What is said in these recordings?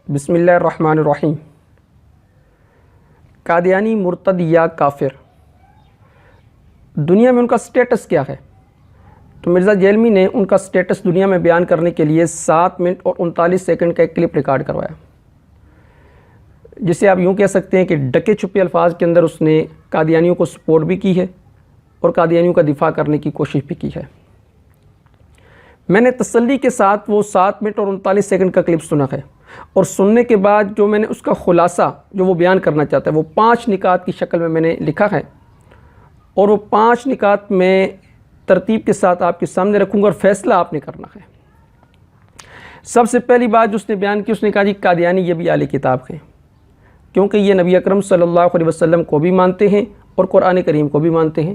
بسم اللہ الرحمن الرحیم۔ قادیانی مرتد یا کافر، دنیا میں ان کا سٹیٹس کیا ہے؟ تو مرزا جیلمی نے ان کا سٹیٹس دنیا میں بیان کرنے کے لیے 7 منٹ اور 39 سیکنڈ کا ایک کلپ ریکارڈ کروایا، جسے آپ یوں کہہ سکتے ہیں کہ ڈکے چھپے الفاظ کے اندر اس نے قادیانیوں کو سپورٹ بھی کی ہے اور قادیانیوں کا دفاع کرنے کی کوشش بھی کی ہے۔ میں نے تسلی کے ساتھ وہ 7 منٹ اور 39 سیکنڈ کا کلپ سنا ہے، اور سننے کے بعد جو میں نے اس کا خلاصہ جو وہ بیان کرنا چاہتا ہے وہ 5 نکات کی شکل میں نے لکھا ہے، اور وہ 5 نکات میں ترتیب کے ساتھ آپ کے سامنے رکھوں گا اور فیصلہ آپ نے کرنا ہے۔ سب سے پہلی بات جو اس نے بیان کی، اس نے کہا جی قادیانی یہ بھی اہل کتاب ہیں، کیونکہ یہ نبی اکرم صلی اللہ علیہ وسلم کو بھی مانتے ہیں اور قرآن کریم کو بھی مانتے ہیں،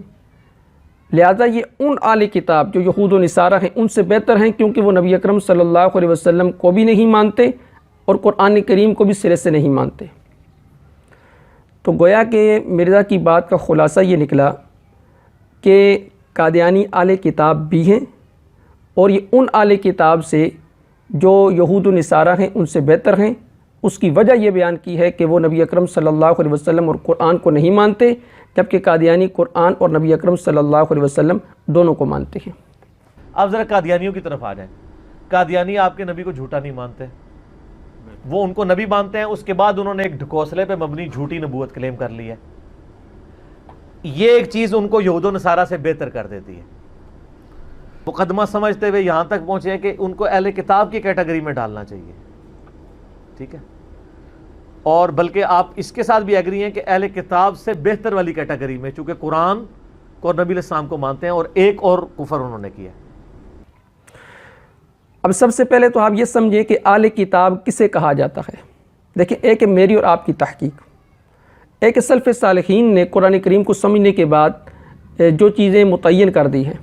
لہذا یہ ان اہل کتاب جو یہود و نصارہ ہیں ان سے بہتر ہیں، کیونکہ وہ نبی اکرم صلی اللہ علیہ وسلم کو بھی نہیں مانتے اور قرآن کریم کو بھی سرے سے نہیں مانتے۔ تو گویا کہ مرزا کی بات کا خلاصہ یہ نکلا کہ قادیانی اہل کتاب بھی ہیں، اور یہ ان اہل کتاب سے جو یہود و نصارہ ہیں ان سے بہتر ہیں۔ اس کی وجہ یہ بیان کی ہے کہ وہ نبی اکرم صلی اللہ علیہ وسلم اور قرآن کو نہیں مانتے، جبکہ قادیانی قرآن اور نبی اکرم صلی اللہ علیہ وسلم دونوں کو مانتے ہیں۔ آپ ذرا قادیانیوں کی طرف آ جائیں۔ قادیانی آپ کے نبی کو جھوٹا نہیں مانتے، وہ ان کو نبی مانتے ہیں، اس کے بعد انہوں نے ایک ڈھکوسلے پہ مبنی جھوٹی نبوت کلیم کر لی ہے۔ یہ ایک چیز ان کو یہود و نصارہ سے بہتر کر دیتی ہے۔ مقدمہ سمجھتے ہوئے یہاں تک پہنچے ہیں کہ ان کو اہل کتاب کی کیٹیگری میں ڈالنا چاہیے، ٹھیک ہے، اور بلکہ آپ اس کے ساتھ بھی ایگری ہیں کہ اہل کتاب سے بہتر والی کیٹیگری میں، چونکہ قرآن کو نبی علیہ السلام کو مانتے ہیں، اور ایک اور کفر انہوں نے کیا ہے۔ اب سب سے پہلے تو آپ یہ سمجھیں کہ اہل کتاب کسے کہا جاتا ہے۔ دیکھیں، ایک ہے میری اور آپ کی تحقیق، ایک ہے سلف صالحین نے قرآن کریم کو سمجھنے کے بعد جو چیزیں متعین کر دی ہیں۔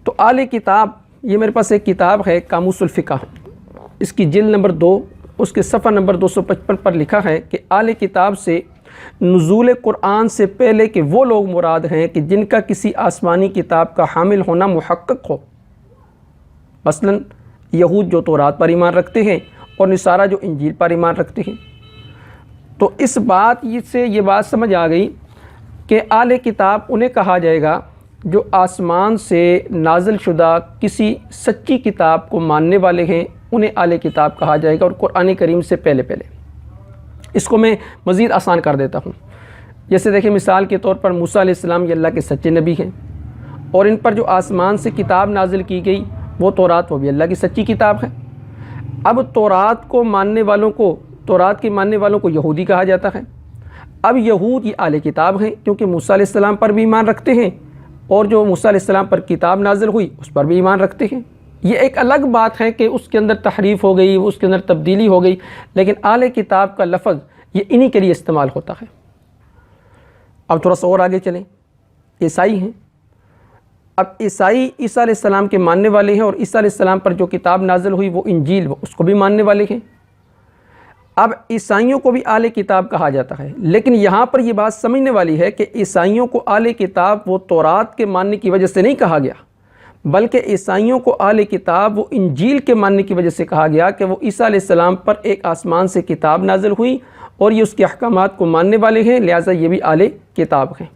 تو اہل کتاب، یہ میرے پاس ایک کتاب ہے قاموس الفقہ، اس کی جلد نمبر 2، اس کے صفحہ نمبر 255 پر لکھا ہے کہ اہل کتاب سے نزول قرآن سے پہلے کہ وہ لوگ مراد ہیں کہ جن کا کسی آسمانی کتاب کا حامل ہونا محقق ہو، مثلا یہود جو تورات پر ایمان رکھتے ہیں اور نصارہ جو انجیل پر ایمان رکھتے ہیں۔ تو اس بات سے یہ بات سمجھ آ گئی کہ اہل کتاب انہیں کہا جائے گا جو آسمان سے نازل شدہ کسی سچی کتاب کو ماننے والے ہیں، انہیں اہل کتاب کہا جائے گا، اور قرآن کریم سے پہلے۔ اس کو میں مزید آسان کر دیتا ہوں۔ جیسے دیکھیں، مثال کے طور پر موسیٰ علیہ السلام یہ اللہ کے سچے نبی ہیں، اور ان پر جو آسمان سے کتاب نازل کی گئی وہ تورات، وہ بھی اللہ کی سچی کتاب ہے۔ اب تورات کے ماننے والوں کو یہودی کہا جاتا ہے۔ اب یہود یہ اہل کتاب ہیں کیونکہ موسیٰ علیہ السلام پر بھی ایمان رکھتے ہیں، اور جو موسیٰ علیہ السلام پر کتاب نازل ہوئی اس پر بھی ایمان رکھتے ہیں۔ یہ ایک الگ بات ہے کہ اس کے اندر تحریف ہو گئی، اس کے اندر تبدیلی ہو گئی، لیکن اہل کتاب کا لفظ یہ انہی کے لیے استعمال ہوتا ہے۔ اب تھوڑا سا اور آگے چلیں، عیسائی ہیں۔ اب عیسائی عیسیٰ علیہ السلام کے ماننے والے ہیں، اور عیسیٰ علیہ السلام پر جو کتاب نازل ہوئی وہ انجیل، وہ اس کو بھی ماننے والے ہیں۔ اب عیسائیوں کو بھی اہل کتاب کہا جاتا ہے، لیکن یہاں پر یہ بات سمجھنے والی ہے کہ عیسائیوں کو اہل کتاب وہ تورات کے ماننے کی وجہ سے نہیں کہا گیا، بلکہ عیسائیوں کو اہل کتاب وہ انجیل کے ماننے کی وجہ سے کہا گیا کہ وہ عیسیٰ علیہ السلام پر ایک آسمان سے کتاب نازل ہوئی اور یہ اس کے احکامات کو ماننے والے ہیں، لہٰذا یہ بھی اہل کتاب ہیں۔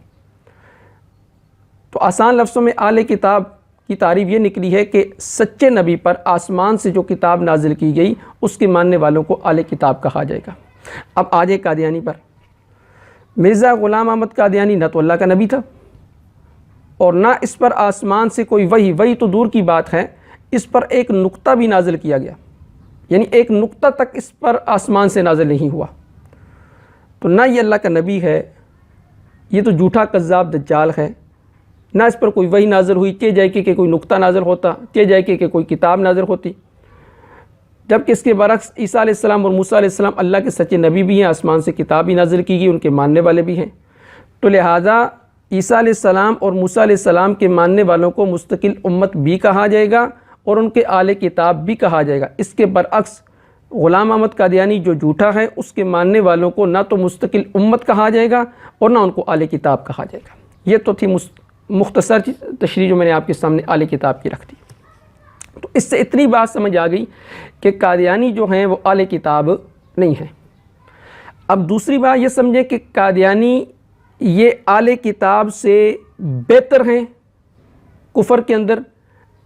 تو آسان لفظوں میں اہل کتاب کی تعریف یہ نکلی ہے کہ سچے نبی پر آسمان سے جو کتاب نازل کی گئی اس کے ماننے والوں کو اہل کتاب کہا جائے گا۔ اب آ جائے قادیانی پر۔ مرزا غلام احمد قادیانی نہ تو اللہ کا نبی تھا، اور نہ اس پر آسمان سے کوئی وحی تو دور کی بات ہے، اس پر ایک نقطہ بھی نازل کیا گیا، یعنی ایک نقطہ تک اس پر آسمان سے نازل نہیں ہوا۔ تو نہ یہ اللہ کا نبی ہے، یہ تو جھوٹا کذاب دجال ہے۔ نہ اس پر کوئی وحی نازل ہوئی، چہ جائے کہ کوئی نقطہ نازل ہوتا، چہ جائے کہ کوئی کتاب نازل ہوتی، جبکہ اس کے برعکس عیسیٰ علیہ السلام اور موسیٰ علیہ السلام اللہ کے سچے نبی بھی ہیں، آسمان سے کتاب بھی نازل کی گئی، ان کے ماننے والے بھی ہیں۔ تو لہٰذا عیسیٰ علیہ السلام اور موسیٰ علیہ السلام کے ماننے والوں کو مستقل امت بھی کہا جائے گا، اور ان کے اہل کتاب بھی کہا جائے گا۔ اس کے برعکس غلام احمد قادیانی جو جھوٹا ہے، اس کے ماننے والوں کو نہ تو مستقل امت کہا جائے گا اور نہ ان کو اہل کتاب کہا جائے گا۔ یہ تو تھی مختصر تشریح جو میں نے آپ کے سامنے اہل کتاب کی رکھ دی۔ تو اس سے اتنی بات سمجھ آ گئی کہ قادیانی جو ہیں وہ اہل کتاب نہیں ہیں۔ اب دوسری بات یہ سمجھیں کہ قادیانی یہ اہل کتاب سے بہتر ہیں کفر کے اندر،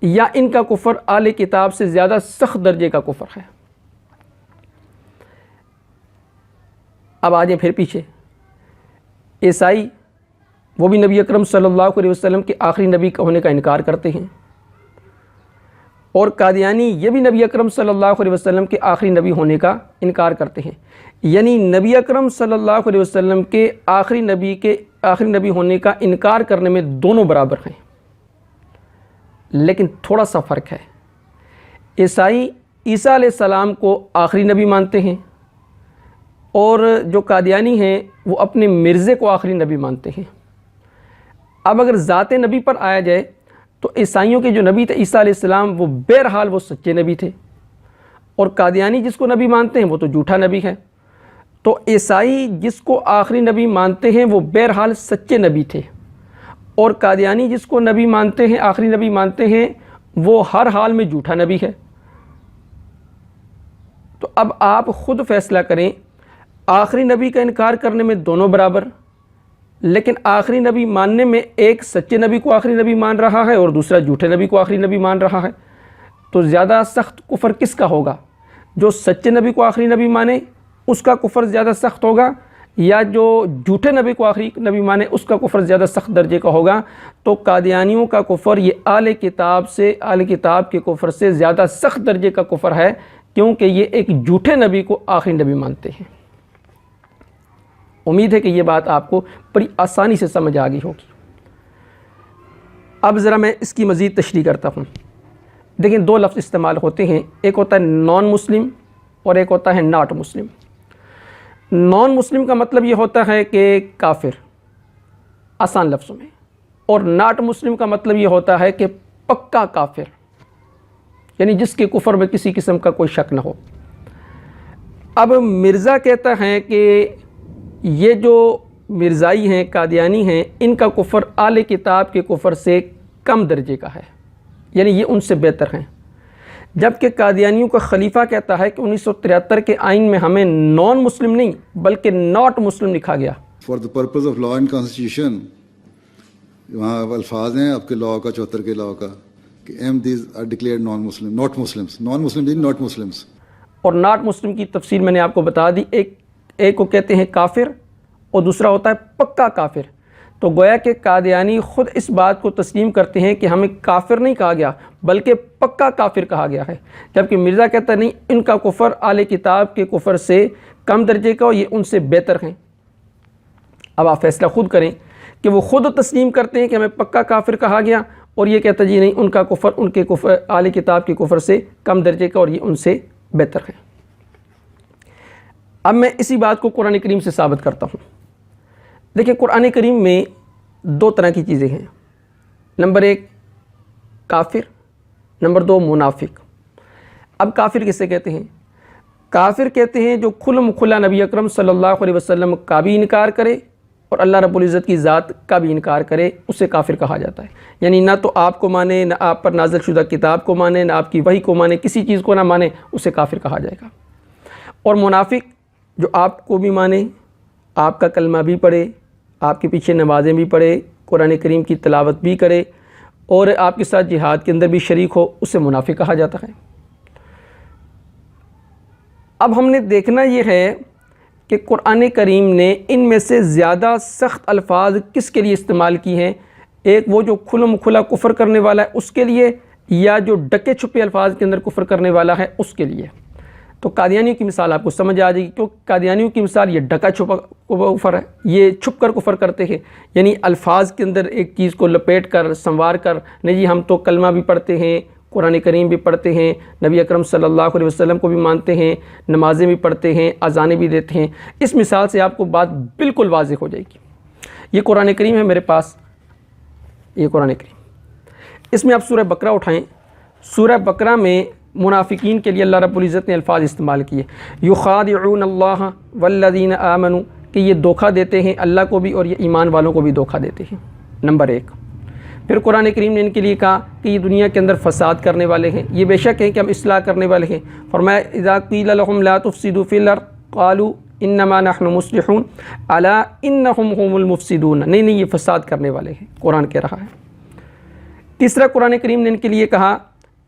یا ان کا کفر اہل کتاب سے زیادہ سخت درجے کا کفر ہے۔ اب آ جائیں پھر پیچھے، عیسائی وہ بھی نبی اکرم صلی اللہ علیہ وسلم کے آخری نبی ہونے کا انکار کرتے ہیں، اور قادیانی یہ بھی نبی اکرم صلی اللہ علیہ وسلم کے آخری نبی ہونے کا انکار کرتے ہیں۔ یعنی نبی اکرم صلی اللہ علیہ وسلم کے آخری نبی ہونے کا انکار کرنے میں دونوں برابر ہیں، لیکن تھوڑا سا فرق ہے۔ عیسائی عیسیٰ علیہ السلام کو آخری نبی مانتے ہیں، اور جو قادیانی ہیں وہ اپنے مرزے کو آخری نبی مانتے ہیں۔ اب اگر ذات نبی پر آیا جائے تو عیسائیوں کے جو نبی تھے عیسیٰ علیہ السلام، وہ بہرحال وہ سچے نبی تھے، اور قادیانی جس کو نبی مانتے ہیں وہ تو جھوٹا نبی ہے۔ تو عیسائی جس کو آخری نبی مانتے ہیں وہ بہرحال سچے نبی تھے، اور قادیانی جس کو نبی مانتے ہیں آخری نبی مانتے ہیں وہ ہر حال میں جھوٹا نبی ہے۔ تو اب آپ خود فیصلہ کریں، آخری نبی کا انکار کرنے میں دونوں برابر، لیکن آخری نبی ماننے میں ایک سچے نبی کو آخری نبی مان رہا ہے اور دوسرا جھوٹے نبی کو آخری نبی مان رہا ہے، تو زیادہ سخت کفر کس کا ہوگا؟ جو سچے نبی کو آخری نبی مانے اس کا کفر زیادہ سخت ہوگا، یا جو جھوٹے نبی کو آخری نبی مانے اس کا کفر زیادہ سخت درجے کا ہوگا؟ تو قادیانیوں کا کفر یہ اہل کتاب کے کفر سے زیادہ سخت درجے کا کفر ہے، کیونکہ یہ ایک جھوٹے نبی کو آخری نبی مانتے ہیں۔ امید ہے کہ یہ بات آپ کو بڑی آسانی سے سمجھ آ گئی ہوگی۔ اب ذرا میں اس کی مزید تشریح کرتا ہوں۔ دیکھیں، دو لفظ استعمال ہوتے ہیں، ایک ہوتا ہے نان مسلم اور ایک ہوتا ہے ناٹ مسلم۔ نان مسلم کا مطلب یہ ہوتا ہے کہ کافر، آسان لفظوں میں، اور ناٹ مسلم کا مطلب یہ ہوتا ہے کہ پکا کافر، یعنی جس کے کفر میں کسی قسم کا کوئی شک نہ ہو۔ اب مرزا کہتا ہے کہ یہ جو مرزائی ہیں، قادیانی ہیں، ان کا کفر اہل کتاب کے کفر سے کم درجے کا ہے، یعنی یہ ان سے بہتر ہیں، جبکہ قادیانیوں کا خلیفہ کہتا ہے کہ 1973 کے آئین میں ہمیں نان مسلم نہیں بلکہ ناٹ مسلم لکھا گیا۔ For the purpose of law and constitution, وہاں الفاظ ہیں آپ کے لا کا، 74 کے لا کا، کہ these are declared non Muslim, not Muslims, non Muslim not Muslims. اور ناٹ مسلم کی تفصیل میں نے آپ کو بتا دی، ایک کو کہتے ہیں کافر اور دوسرا ہوتا ہے پکا کافر۔ تو گویا کہ قادیانی خود اس بات کو تسلیم کرتے ہیں کہ ہمیں کافر نہیں کہا گیا بلکہ پکا کافر کہا گیا ہے، جبکہ مرزا کہتا نہیں، ان کا کفر اہل کتاب کے کفر سے کم درجے کا، یہ ان سے بہتر ہیں۔ اب آپ فیصلہ خود کریں کہ وہ خود تسلیم کرتے ہیں کہ ہمیں پکا کافر کہا گیا، اور یہ کہتا جی نہیں، ان کا کفر ان کے کفر اہل کتاب کے کفر سے کم درجے کا اور یہ ان سے بہتر ہے۔ اب میں اسی بات کو قرآن کریم سے ثابت کرتا ہوں۔ دیکھیں، قرآن کریم میں دو طرح کی چیزیں ہیں، نمبر ایک کافر، نمبر دو منافق۔ اب کافر کسے کہتے ہیں؟ کافر کہتے ہیں جو کھلم کھلا نبی اکرم صلی اللہ علیہ وسلم کا بھی انکار کرے اور اللہ رب العزت کی ذات کا بھی انکار کرے، اسے کافر کہا جاتا ہے۔ یعنی نہ تو آپ کو مانے، نہ آپ پر نازل شدہ کتاب کو مانے، نہ آپ کی وحی کو مانے، کسی چیز کو نہ مانے، اسے کافر کہا جائے گا۔ اور منافق جو آپ کو بھی مانے، آپ کا کلمہ بھی پڑھے، آپ کے پیچھے نمازیں بھی پڑھے، قرآن کریم کی تلاوت بھی کرے اور آپ کے ساتھ جہاد کے اندر بھی شریک ہو، اسے منافق کہا جاتا ہے۔ اب ہم نے دیکھنا یہ ہے کہ قرآن کریم نے ان میں سے زیادہ سخت الفاظ کس کے لیے استعمال کی ہیں، ایک وہ جو کھلم کھلا کفر کرنے والا ہے اس کے لیے، یا جو ڈکے چھپے الفاظ کے اندر کفر کرنے والا ہے اس کے لیے۔ تو قادیانیوں کی مثال آپ کو سمجھ آ جائے گی، کیونکہ قادیانیوں کی مثال یہ ڈکا چھپا کفر ہے، یہ چھپ کر کفر کرتے ہیں، یعنی الفاظ کے اندر ایک چیز کو لپیٹ کر سنوار کر، نہیں جی ہم تو کلمہ بھی پڑھتے ہیں، قرآن کریم بھی پڑھتے ہیں، نبی اکرم صلی اللہ علیہ وسلم کو بھی مانتے ہیں، نمازیں بھی پڑھتے ہیں، اذانیں بھی دیتے ہیں۔ اس مثال سے آپ کو بات بالکل واضح ہو جائے گی۔ یہ قرآن کریم ہے میرے پاس، یہ قرآن کریم، اس میں آپ سورہ بقرہ اٹھائیں۔ سورہ بقرہ میں منافقین کے لیے اللہ رب العزت نے الفاظ استعمال کیے، یخادعون اللہ والذین آمنوا، کہ یہ دھوکہ دیتے ہیں اللہ کو بھی اور یہ ایمان والوں کو بھی دھوکہ دیتے ہیں، نمبر ایک۔ پھر قرآن کریم نے ان کے لیے کہا کہ یہ دنیا کے اندر فساد کرنے والے ہیں، یہ بے شک ہے کہ ہم اصلاح کرنے والے ہیں۔ فرمایا اذا قیل لهم لا تفسدوا فی الارض قالوا انما نحن مصلحون الا انهم هم المفسدون، نہیں یہ فساد کرنے والے ہیں، قرآن کہہ رہا ہے۔ تیسرا قرآن کریم نے ان کے لیے کہا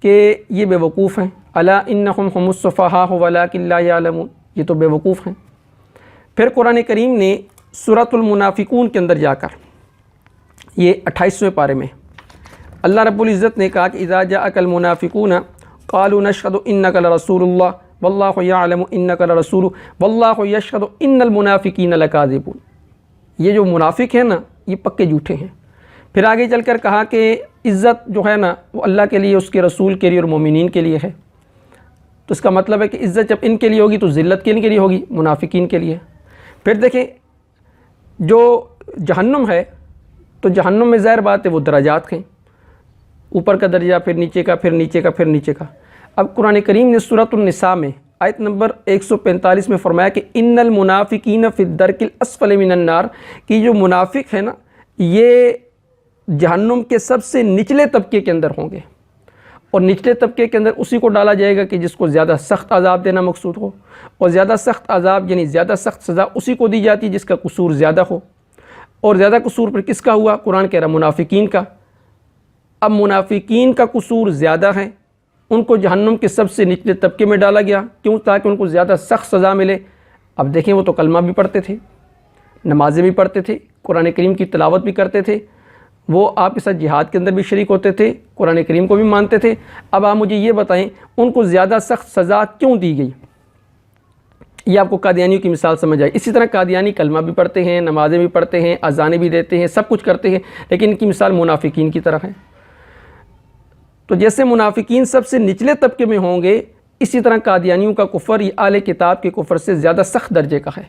کہ یہ بے وقوف ہیں، الا انهم هم السفهاء ولكن لا يعلمون، یہ تو بے وقوف ہیں۔ پھر قرآن کریم نے سورۃ المنافقون کے اندر جا کر یہ 28ویں پارے میں اللہ رب العزت نے کہا کہ اذا جاءك المنافقون قالوا نشهد انك لرسول الله والله يعلم انك لرسول والله يشهد ان المنافقين لكاذبون، یہ جو منافق ہیں نا یہ پکے جھوٹے ہیں۔ پھر آگے چل کر کہا کہ عزت جو ہے نا وہ اللہ کے لیے، اس کے رسول کے لیے اور مومنین کے لیے ہے۔ تو اس کا مطلب ہے کہ عزت جب ان کے لیے ہوگی تو ذلت کن کے لیے ہوگی؟ منافقین کے لیے۔ پھر دیکھیں جو جہنم ہے تو جہنم میں ظاہر بات ہے وہ درجات ہیں، اوپر کا درجہ، پھر نیچے کا، پھر نیچے کا، پھر نیچے کا۔ اب قرآن کریم نے سورۃ النساء میں آیت نمبر 145 میں فرمایا کہ ان المنافقین فی الدرک الاسفل من النار، کہ جو منافق ہیں نا یہ جہنم کے سب سے نچلے طبقے کے اندر ہوں گے، اور نچلے طبقے کے اندر اسی کو ڈالا جائے گا کہ جس کو زیادہ سخت عذاب دینا مقصود ہو، اور زیادہ سخت عذاب یعنی زیادہ سخت سزا اسی کو دی جاتی ہے جس کا قصور زیادہ ہو، اور زیادہ قصور پر کس کا ہوا؟ قرآن کہہ رہا منافقین کا۔ اب منافقین کا قصور زیادہ ہے، ان کو جہنم کے سب سے نچلے طبقے میں ڈالا گیا، کیوں؟ تاکہ ان کو زیادہ سخت سزا ملے۔ اب دیکھیں وہ تو کلمہ بھی پڑھتے تھے، نمازیں بھی پڑھتے تھے، قرآن کریم کی تلاوت بھی کرتے تھے، وہ آپ کے ساتھ جہاد کے اندر بھی شریک ہوتے تھے، قرآن کریم کو بھی مانتے تھے۔ اب آپ مجھے یہ بتائیں ان کو زیادہ سخت سزا کیوں دی گئی؟ یہ آپ کو قادیانیوں کی مثال سمجھ آئی۔ اسی طرح قادیانی کلمہ بھی پڑھتے ہیں، نمازیں بھی پڑھتے ہیں، اذانیں بھی دیتے ہیں، سب کچھ کرتے ہیں، لیکن ان کی مثال منافقین کی طرح ہے۔ تو جیسے منافقین سب سے نچلے طبقے میں ہوں گے، اسی طرح قادیانیوں کا کفر یہ اہل کتاب کے کفر سے زیادہ سخت درجے کا ہے۔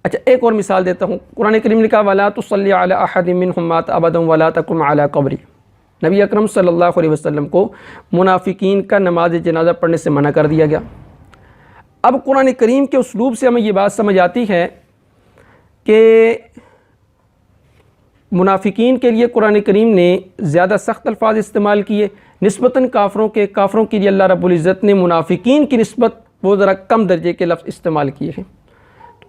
اچھا ایک اور مثال دیتا ہوں، قرآن کریم نے کہا وَلَا تُصَلِّ عَلَىٰ أَحَدٍ مِّنْهُمْ مَاتَ أَبَدًا وَلَا تَقُمْ عَلَىٰ قَبْرِهِ، نبی اکرم صلی اللہ علیہ وسلم کو منافقین کا نماز جنازہ پڑھنے سے منع کر دیا گیا۔ اب قرآن کریم کے اسلوب سے ہمیں یہ بات سمجھ آتی ہے کہ منافقین کے لیے قرآن کریم نے زیادہ سخت الفاظ استعمال کیے، نسبتاً کافروں کے لیے اللہ رب العزت نے منافقین کی نسبت وہ ذرا کم درجے کے لفظ استعمال کیے ہیں۔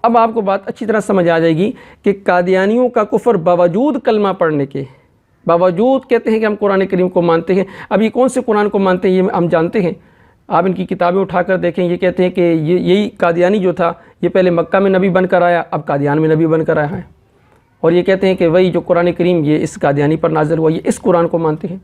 اب آپ کو بات اچھی طرح سمجھ آ جائے گی کہ قادیانیوں کا کفر باوجود کلمہ پڑھنے کے، باوجود کہتے ہیں کہ ہم قرآن کریم کو مانتے ہیں۔ اب یہ کون سے قرآن کو مانتے ہیں یہ ہم جانتے ہیں، آپ ان کی کتابیں اٹھا کر دیکھیں، یہ کہتے ہیں کہ یہی قادیانی جو تھا یہ پہلے مکہ میں نبی بن کر آیا، اب قادیان میں نبی بن کر آیا ہے، اور یہ کہتے ہیں کہ وہی جو قرآن کریم یہ اس قادیانی پر نازل ہوا، یہ اس قرآن کو مانتے ہیں۔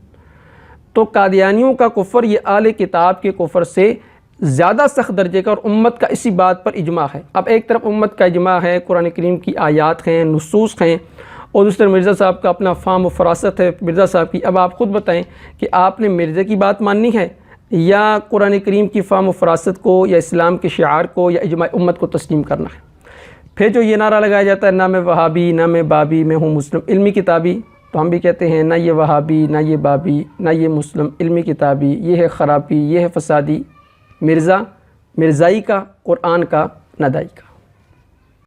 تو قادیانیوں کا کفر یہ اہل کتاب کے کفر سے زیادہ سخت درجے کا، اور امت کا اسی بات پر اجماع ہے۔ اب ایک طرف امت کا اجماع ہے، قرآن کریم کی آیات ہیں، نصوص ہیں، اور دوسری طرف مرزا صاحب کا اپنا فہم و فراست ہے مرزا صاحب کی۔ اب آپ خود بتائیں کہ آپ نے مرزا کی بات ماننی ہے یا قرآن کریم کی فہم و فراست کو یا اسلام کے شعار کو یا اجماع امت کو تسلیم کرنا ہے؟ پھر جو یہ نعرہ لگایا جاتا ہے نہ میں وہابی نہ میں بابی، میں ہوں مسلم علمی کتابی، تو ہم بھی کہتے ہیں نہ یہ وہابی نہ یہ بابی نہ یہ مسلم علمی کتابی، یہ ہے خرابی، یہ ہے فسادی، مرزائی کا، قرآن کا، ندائی کا۔